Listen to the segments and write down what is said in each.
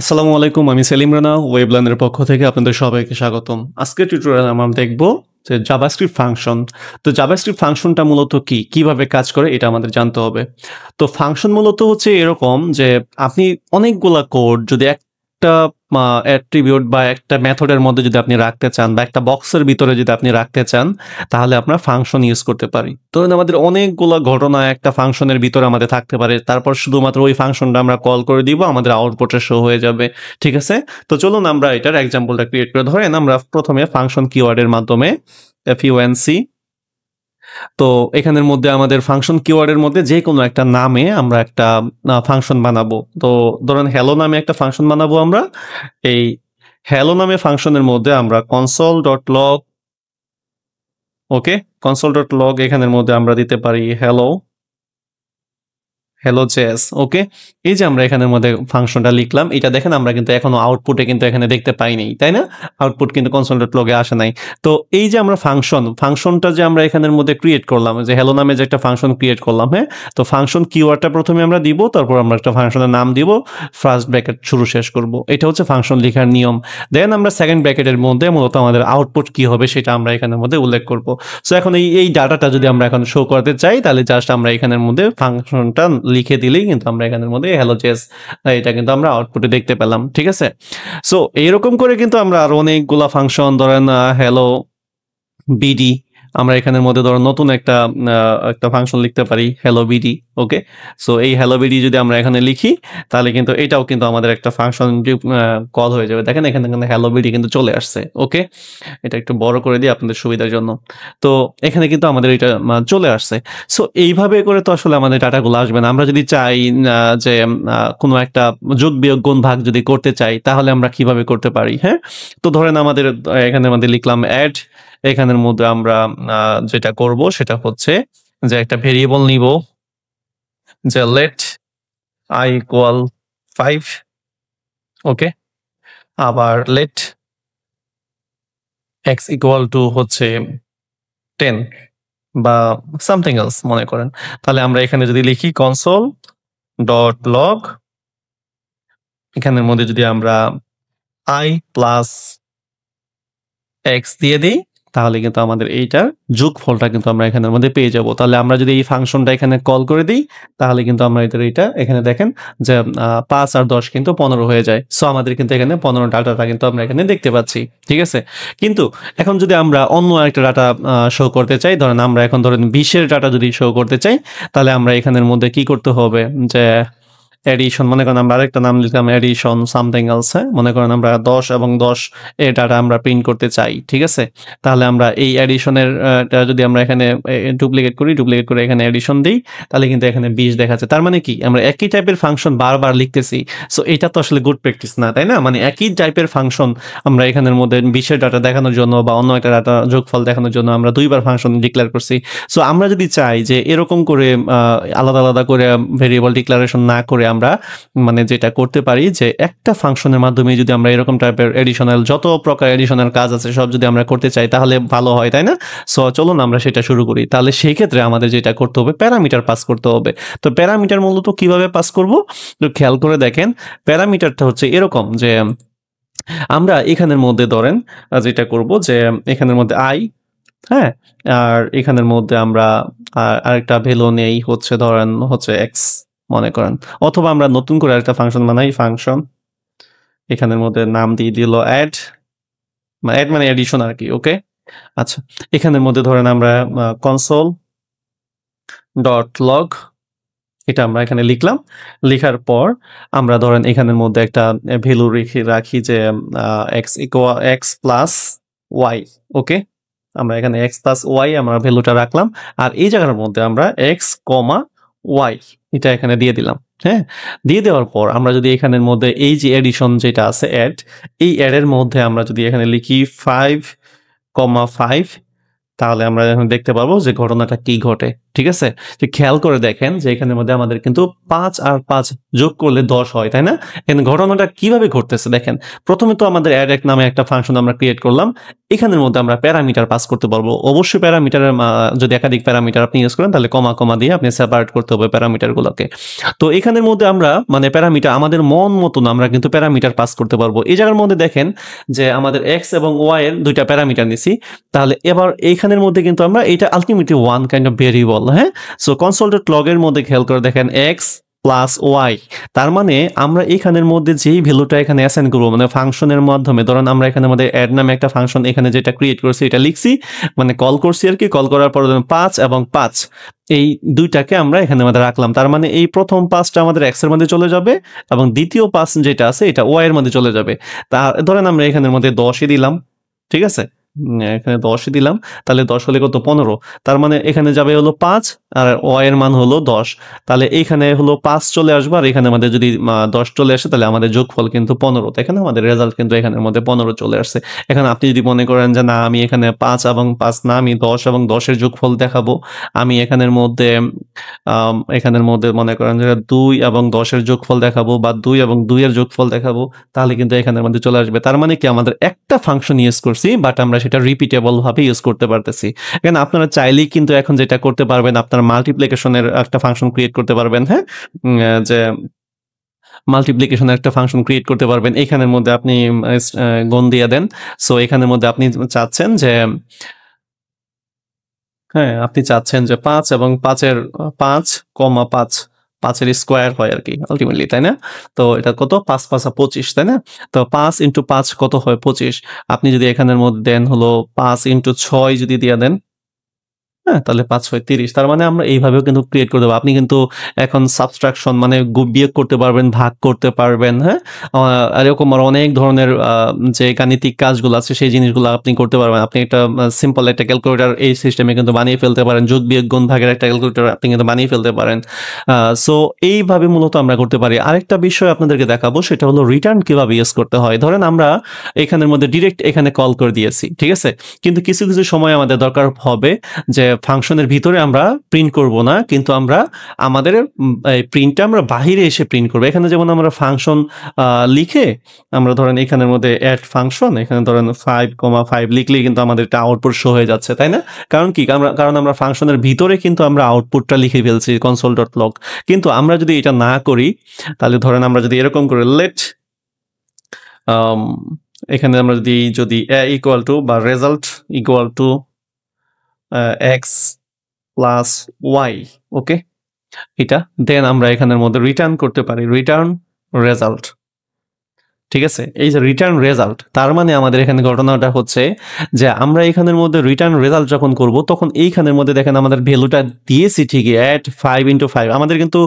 আসসালামু আলাইকুম, আমি সেলিম রানা ওয়েবলার্নের পক্ষ থেকে আপনাদের সবাইকে স্বাগতম। আজকের টিউটোরিয়ালে আমরা দেখব যে জাভাস্ক্রিপ্ট ফাংশন। তো জাভাস্ক্রিপ্ট ফাংশনটা মূলত কি? কিভাবে কাজ করে এটা আমাদের জানতে হবে। তো ফাংশন মূলত হচ্ছে এরকম যে আপনি অনেকগুলা কোড যদি একটা অ্যাট্রিবিউট বা একটা মেথডের মধ্যে যদি আপনি রাখতে চান বা একটা বক্সের ভিতরে যদি আপনি রাখতে চান, তাহলে আমরা ফাংশন ইউজ করতে পারি। ধরুন আমাদের অনেকগুলা ঘটনা একটা ফাংশনের ভিতরে আমাদের থাকতে পারে। তারপর শুধুমাত্র ওই ফাংশনটা আমরা কল করে দিব, আমাদের আউটপুটে শো হয়ে যাবে। ঠিক আছে? তো চলুন আমরা এটার এক্সাম্পলটা ক্রিয়েট করে ধরেন আমরা প্রথমে ফাংশন কিওয়ার্ডের মাধ্যমে FUNC, তো এখানের মধ্যে আমাদের ফাংশন কিওয়ার্ডের মধ্যে যে কোনো একটা নামে আমরা একটা ফাংশন বানাবো। তো ধরেন হ্যালো নামে একটা ফাংশন বানাবো আমরা। এই হ্যালো নামে ফাংশনের মধ্যে আমরা console.log, ওকে, console.log এখানের মধ্যে আমরা দিতে পারি হ্যালো জেএস। ওকে, এই যে আমরা এখানের মধ্যে ফাংশনটা লিখলাম, এটা দেখেন আমরা কিন্তু এখনো আউটপুটে কিন্তু এখানে দেখতে পাইনি, তাই না? আউটপুট কিন্তু console.log-এ আসে নাই। তো এই যে আমরা ফাংশনটা যে আমরা এখানের মধ্যে ক্রিয়েট করলাম, যে হ্যালো নামে যে একটা ফাংশন ক্রিয়েট করলাম, হ্যাঁ, তো ফাংশন কিওয়ার্ডটা প্রথমে আমরা দিব, তারপর আমরা একটা ফাংশনের নাম দিব, ফার্স্ট ব্র্যাকেট শুরু শেষ করব। এটা হচ্ছে ফাংশন লেখার নিয়ম। দেন আমরা সেকেন্ড ব্র্যাকেটের মধ্যে মূলত আমাদের আউটপুট কি হবে সেটা আমরা এখানের মধ্যে উল্লেখ করব। সো এখন এই ডাটাটা যদি আমরা এখন শো করতে চাই, তাহলে জাস্ট আমরা এখানের মধ্যে ফাংশনটা লিখে দিলেই কিন্তু আমরা এখানের মধ্যে হ্যালো জেস, এটা কিন্তু আমরা আউটপুটে দেখতে পেলাম। ঠিক আছে? সো এইরকম করে কিন্তু আমরা আরো অনেকগুলা ফাংশন, ধরেন হ্যালো বিডি, আমরা এখানের মধ্যে ধরো নতুন একটা ফাংশন লিখতে পারি হ্যালো বিডি। ওকে, সো এই হ্যালো বিডি যদি আমরা এখানে লিখি, তাহলে কিন্তু এটাও কিন্তু আমাদের একটা ফাংশন কল হয়ে যাবে। দেখেন এখানে কিন্তু হ্যালো বিডি কিন্তু চলে আসছে। ওকে, এটা একটু বড় করে দিই আপনাদের সুবিধার জন্য। তো এখানে কিন্তু আমাদের এটা চলে আসছে। সো এইভাবে করে তো আসলে আমাদের ডাটাগুলো আসবে না। আমরা যদি চাই যে কোনো একটা যোগ বিয়োগ গুণ ভাগ যদি করতে চাই, তাহলে আমরা কিভাবে করতে পারি? হ্যাঁ, তো ধরেন এখানে আমাদের লিখলাম অ্যাড, এখানের মধ্যে আমরা যেটা করব সেটা হচ্ছে যে একটা ভেরিয়েবল নিব, যে লেট I ইকুয়াল 5। ওকে, আবার লেট x ইকুয়াল টু হচ্ছে 10 বা সামথিং এলস মনে করেন। তাহলে আমরা এখানে যদি লিখি console.log, এখানের মধ্যে যদি আমরা I প্লাস x দিয়ে দিই, তাহলে কিন্তু আমাদের এইটার যোগফলটা কিন্তু আমরা এখানের মধ্যে পেয়ে যাব। তাহলে আমরা যদি এই ফাংশনটা এখানে কল করে দিই, তাহলে কিন্তু আমরা এটা এখানে দেখেন যে 5 আর 10 কিন্তু 15 হয়ে যায়। সো আমাদের কিন্তু এখানে 15 ডাটাটা কিন্তু আমরা এখানে দেখতে পাচ্ছি। ঠিক আছে? কিন্তু এখন যদি আমরা অন্য একটা ডাটা শো করতে চাই, ধরেন আমরা এখন ধরেন 20 এর ডাটা যদি শো করতে চাই, তাহলে আমরা এখানের মধ্যে কি করতে হবে, যে এডিশন, মনে করেন আমরা আরেকটা নাম লিখলাম এডিশন সামথিং এলস। হ্যাঁ, মনে করেন আমরা 10 এবং 10 এই ডাটা আমরা প্রিন্ট করতে চাই। ঠিক আছে? তাহলে আমরা এই এডিশনের যদি আমরা এখানে ডুপ্লিকেট করে এখানে এডিশন দিই, তাহলে কিন্তু এখানে 20 দেখাচ্ছে। তার মানে কি, আমরা একই টাইপের ফাংশন বারবার লিখতেছি। সো এটা তো আসলে গুড প্র্যাকটিস না, তাই না? মানে একই টাইপের ফাংশন আমরা এখানের মধ্যে 20 এর ডাটা দেখানোর জন্য বা অন্য একটা ডাটা যোগফল দেখানোর জন্য আমরা দুইবার ফাংশন ডিক্লেয়ার করছি। সো আমরা যদি চাই যে এরকম করে আলাদা আলাদা করে ভেরিয়েবল ডিক্লারেশন না করে আমরা মানে যেটা করতে পারি, যে একটা ফাংশনের মাধ্যমে যদি আমরা এরকম টাইপের এডিশনাল যত প্রকার এডিশনাল কাজ আছে সব যদি আমরা করতে চাই, তাহলে ভালো হয়, তাই না? সো চলুন আমরা সেটা শুরু করি। তাহলে সেই ক্ষেত্রে আমাদের যেটা করতে হবে, প্যারামিটার পাস করতে হবে। তো প্যারামিটার মূলত কিভাবে পাস করব, তো খেয়াল করে দেখেন। প্যারামিটারটা হচ্ছে এরকম যে আমরা এখানের মধ্যে ধরেন যেটা করব, যে এখানের মধ্যে আই, হ্যাঁ, আর এখানের মধ্যে আমরা আরেকটা ভ্যালু নেই, হচ্ছে ধরেন হচ্ছে এক্স মনে করেন, অথবা আমরা নতুন করে আরেকটা ফাংশন বানাই, ফাংশন এখানের মধ্যে নাম দিয়ে দিল অ্যাড, মানে এডিশন আর কি। ওকে, আচ্ছা, এখানের মধ্যে ধরেন আমরা console.log, এটা আমরা এখানে লিখলাম। লিখার পর আমরা ধরেন এখানের মধ্যে একটা ভ্যালু রাখি যে x প্লাস ওয়াই। ওকে, আমরা এখানে x প্লাস ওয়াই আমরা ভ্যালুটা রাখলাম, আর এই জায়গার মধ্যে আমরা x কমা ওয়াই এটা এখানে দিয়ে দিলাম। হ্যাঁ, দিয়ে দেওয়ার পর আমরা যদি এখানের মধ্যে এই যে এডিশন যেটা আছে অ্যাড, এই অ্যাডের মধ্যে আমরা যদি এখানে লিখি 5,5, তাহলে আমরা এখন দেখতে পারবো যে ঘটনাটা কি ঘটে। ঠিক আছে? যে খেয়াল করে দেখেন যে এখানের মধ্যে আমাদের কিন্তু ৫ আর ৫ যোগ করলে ১০ হয়, তাই না? এখানে ঘটনাটা কিভাবে ঘটতেছে দেখেন। প্রথমে তো আমাদের add এক নামে একটা ফাংশন আমরা ক্রিয়েট করলাম। এখানের মধ্যে আমরা প্যারামিটার পাস করতে পারবো। অবশ্যই প্যারামিটারের যদি একাধিক প্যারামিটার আপনি ইউজ করেন তাহলে কমা দিয়ে আপনি সেপারেট করতে হবে প্যারামিটারগুলোকে। তো এখানের মধ্যে আমরা মানে প্যারামিটার আমাদের মন মতন আমরা কিন্তু প্যারামিটার পাস করতে পারবো। এই জায়গার মধ্যে দেখেন যে আমাদের x এবং y এর ২ টা প্যারামিটার নিছি। তাহলে এবার এইখানের মধ্যে কিন্তু আমরা এটা ultimately one kind of variable, হ্যাঁ? সো console.log এর মধ্যে খেয়াল করে দেখেন x প্লাস y, তার মানে আমরা এখানের মধ্যে যেই ভ্যালুটা এখানে অ্যাসাইন করব মানে ফাংশনের মাধ্যমে, ধরেন আমরা এখানের মধ্যে অ্যাড নামে একটা ফাংশন এখানে যেটা ক্রিয়েট করছি এটা লিখছি, মানে কল করছি আর কি। কল করার পর ৫ এবং ৫ এই ২টাকে আমরা এখানের মধ্যে রাখলাম। তার মানে এই প্রথম ৫টা আমাদের x এর মধ্যে চলে যাবে এবং দ্বিতীয় ৫ যেটা আছে এটা y এর মধ্যে চলে যাবে। তা ধরেন আমরা এখানের মধ্যে ১০ই দিলাম, ঠিক আছে? এখানে ১০ই দিলাম। তাহলে ১০ হলে কত? ১৫। তার মানে এখানে যাবে হলো ৫ আর y এর মান হলো ১০। তাহলে এইখানে হলো ৫ চলে আসবে আর এখানে আমাদের যদি ১০ চলে আসে তাহলে আমাদের যোগফল কিন্তু ১৫। এখানে আমাদের রেজাল্ট কিন্তু এখানের মধ্যে ১৫ চলে আসছে। এখন আপনি যদি মনে করেন যে না আমি এখানে ৫ এবং ৫ না আমি ১০ এবং ১০ এর যোগফল দেখাবো। আমি এখানের মধ্যে মনে করেন যে ২ এবং ১০ এর যোগফল দেখাবো বা ২ এবং ২ এর যোগফল দেখাবো। তাহলে কিন্তু এখানের মধ্যে চলে আসবে। তার মানে কি আমাদের একটা ফাংশন ইউজ করছি বাট আমরা সেটা রিপিটেবল ভাবে ইউজ করতে পারতেছি। এখানে আপনারা চাইলেই কিন্তু এখন যেটা করতে পারবেন আপনার মাল্টিপ্লিকেশনের একটা ফাংশন ক্রিয়েট করতে পারবেন, হ্যাঁ? যে মাল্টিপ্লিকেশনের একটা ফাংশন ক্রিয়েট করতে পারবেন। এখানের মধ্যে আপনি গুণ দিয়ে দেন। সো এখানের মধ্যে আপনি চাচ্ছেন যে হ্যাঁ, আপনি চাচ্ছেন যে ৫ এবং ৫ এর ৫, ৫ এর স্কোয়ার হয় আরকি আল্টিমেটলি, তাই না? তো এটা কত? ৫ ৫ ২৫, তাই না? তো ৫ ইনটু ৫ কত হয়? ২৫। আপনি যদি এখানের মধ্যে দেন হলো ৫ ইনটু ৬ যদি দিয়া দেন, হ্যাঁ, তাহলে ৫ ৬ ৩০। তার মানে আমরা এইভাবেও কিন্তু ক্রিয়েট করতে পারবো। আপনি কিন্তু এখন সাবট্রাকশন মানে বিয়োগ করতে পারবেন, ভাগ করতে পারবেন, হ্যাঁ? এরকম আরো অনেক ধরনের যে গাণিতিক কাজগুলো আছে সেই জিনিসগুলো আপনি করতে পারবেন। আপনি একটা সিম্পল একটা ক্যালকুলেটর এই সিস্টেমে কিন্তু বানিয়ে ফেলতে পারেন। যোগ, বিয়োগ, গুণ, ভাগের একটা ক্যালকুলেটর আপনি কিন্তু বানিয়ে ফেলতে পারেন। সো এইভাবে মূলত আমরা করতে পারি। আরেকটা বিষয় আপনাদেরকে দেখাবো সেটা হলো রিটার্ন কিভাবে ইউজ করতে হয়। ধরেন আমরা এখানের মধ্যে ডিরেক্ট এখানে কল করে দিয়েছি, ঠিক আছে? কিন্তু কিছু সময় আমাদের দরকার হবে যে ফাংশনের ভিতরে আমরা প্রিন্ট করব না, কিন্তু আমরা আমাদের এই প্রিন্টটা আমরা বাহিরে এসে প্রিন্ট করব। এখানে যেমন আমরা ফাংশন লিখে আমরা ধরেন এখানের মধ্যে এড ফাংশন এখানে ধরেন 5,5 লিখলেই কিন্তু আমাদের এটা আউটপুট শো হয়ে যাচ্ছে, তাই না? কারণ কি? কারণ আমরা ফাংশনের ভিতরে কিন্তু আমরা আউটপুটটা লিখে ফেলছি console.log। কিন্তু আমরা যদি এটা না করি তাহলে ধরেন আমরা যদি এরকম করে লেট এখানে আমরা যদি ইকুয়াল টু বা result equal to x plus y, okay, এটা দেন আমরা এখানের মধ্যে রিটার্ন করতে পারি রিটার্ন রেজাল্ট, ঠিক আছে? এই যে রিটার্ন রেজাল্ট তার মানে আমাদের এখানে ঘটনাটা হচ্ছে যে আমরা এখানের মধ্যে রিটার্ন রেজাল্ট যখন করব তখন এইখানের মধ্যে দেখেন আমাদের ভ্যালুটা দিয়েছি ঠিকই অ্যাড 5 ইনটু 5 আমাদের কিন্তু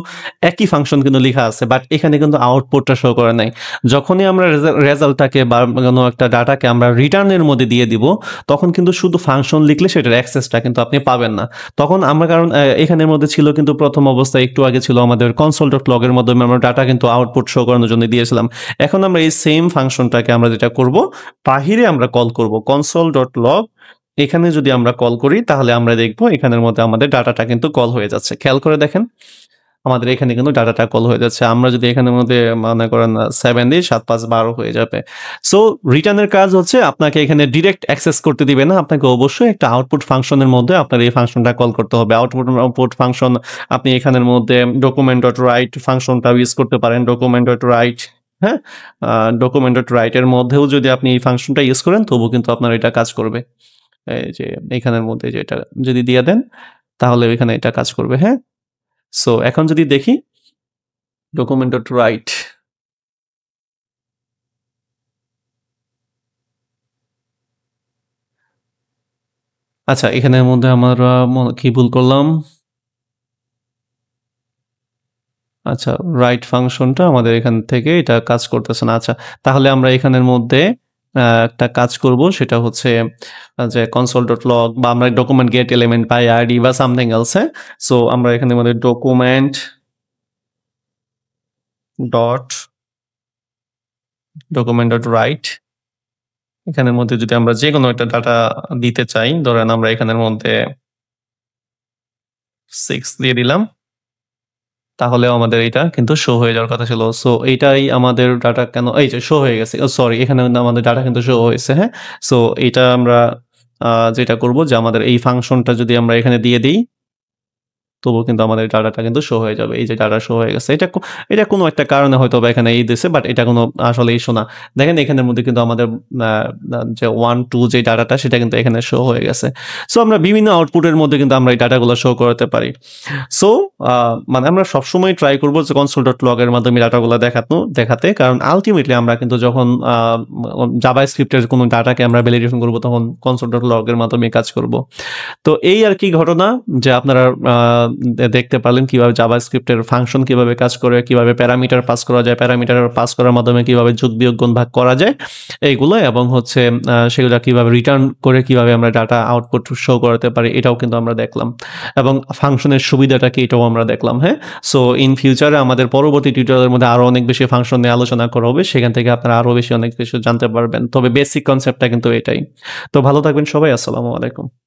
একই ফাংশন কিন্তু লেখা আছে বাট এখানে কিন্তু আউটপুটটা শো করে নাই। যখনই আমরা রেজাল্টটাকে বা কোনো একটা ডাটাকে আমরা রিটার্নের মধ্যে দিয়ে দিব তখন কিন্তু শুধু ফাংশন লিখলে সেটার অ্যাক্সেসটা কিন্তু আপনি পাবেন না। তখন আমরা কারণ এখানের মধ্যে ছিল কিন্তু প্রথম অবস্থায় একটু আগে ছিল আমাদের console.log এর মাধ্যমে আমরা ডাটা কিন্তু আউটপুট শো করানোর জন্য দিয়েছিলাম। এখন আমরা এই সেম ফাংশনটাকে আমরা যেটা করব বাহিরে আমরা কল করব console.log। এখানে যদি আমরা কল করি তাহলে আমরা দেখব এখানের মধ্যে আমাদের ডাটাটা কিন্তু কল হয়ে যাচ্ছে। খেয়াল করে দেখেন আমাদের এখানে কিন্তু ডাটাটা কল হয়ে যাচ্ছে। আমরা যদি এখানের মধ্যে মনে করেন 7 দিই ৭ ৫ ১২ হয়ে যাবে। সো রিটার্নের কাজ হচ্ছে আপনাকে এখানে ডিরেক্ট অ্যাক্সেস করতে দিবে না। আপনাকে অবশ্যই একটা আউটপুট ফাংশনের মধ্যে আপনার এই ফাংশনটা কল করতে হবে। আউটপুট ফাংশন আপনি এখানের মধ্যে document.write ফাংশনটা ইউজ করতে পারেন। document.write, হ্যাঁ? document.write এর মধ্যেও যদি আপনি এই ফাংশনটা ইউজ করেন তবুও কিন্তু আপনার এটা কাজ করবে। এই যে এখানের মধ্যে যেটা যদি দিয়ে দেন তাহলে এখানে এটা কাজ করবে, হ্যাঁ? সো এখন যদি দেখি document.write, আচ্ছা এখানের মধ্যে আমরা কি ভুল করলাম? আচ্ছা রাইট ফাংশনটা আমাদের এখান থেকে এটা কাজ করতেছে না। আচ্ছা তাহলে আমরা এখানের মধ্যে একটা কাজ করব সেটা হচ্ছে যে console.log বা আমরা document get element by id বা something else, হ্যাঁ? সো আমরা এখানের মধ্যে document.write এখানের মধ্যে যদি আমরা যেকোনো একটা ডাটা দিতে চাই, ধরেন আমরা এখানের মধ্যে 6 দিয়ে দিলাম। তাহলেও আমাদের এটা কিন্তু শো হয়ে যাওয়ার কথা ছিল। সো এইটাই আমাদের ডাটা কেন এই যে শো হয়ে গেছে। সরি এখানে কিন্তু আমাদের ডাটা কিন্তু শো হয়েছে, হ্যাঁ? সো এইটা আমরা যেটা করব যে আমাদের এই ফাংশনটা যদি আমরা এখানে দিয়ে দেই তবুও কিন্তু আমাদের ডাটাটা কিন্তু শো হয়ে যাবে। এই যে ডাটা শো হয়ে গেছে। এটা কোনো একটা কারণে হয়তোবা এখানে এই দিছে বাট এটা কোনো আসলে ইস্যু না। দেখেন এখানের মধ্যে কিন্তু আমাদের আ যে 1, 2 যে ডাটাটা সেটা কিন্তু এখানে শো হয়ে গেছে। সো আমরা বিভিন্ন আউটপুটের মধ্যে কিন্তু আমরা এই ডাটাগুলো শো করাতে পারি। সো আ মানে আমরা সবসময় ট্রাই করব যে console.log এর মাধ্যমে ডাটাগুলা দেখাতে। কারণ আল্টিমেটলি আমরা কিন্তু যখন জাভাস্ক্রিপ্ট এর কোনো ডাটাকে আমরা ভ্যালিডেশন করব তখন console.log এর মাধ্যমে কাজ করব। তো এই আরকি ঘটনা যে আপনারা দেখতে পারলেন কিভাবে জাভাস্ক্রিপ্টের ফাংশন কিভাবে কাজ করে, কিভাবে প্যারামিটার পাস করা যায়, প্যারামিটার পাস করার মাধ্যমে কিভাবে যোগ, বিয়োগ, গুণ, ভাগ করা যায় এইগুলো এবং হচ্ছে সেগুলা কিভাবে রিটার্ন করে কিভাবে আমরা ডাটা আউটপুট শো করাতে পারি এটাও কিন্তু আমরা দেখলাম। এবং ফাংশনের সুবিধাটা কি এটাও আমরা দেখলাম, হ্যাঁ? সো ইন ফিউচারে আমাদের পরবর্তী টিউটোরিয়ালের মধ্যে আরো অনেক বেশি ফাংশন নিয়ে আলোচনা করা হবে। সেখান থেকে আপনারা আরো বেশি অনেক কিছু জানতে পারবেন। তবে বেসিক কনসেপ্টটা কিন্তু এটাই। তো ভালো থাকবেন সবাই। আসসালামু আলাইকুম।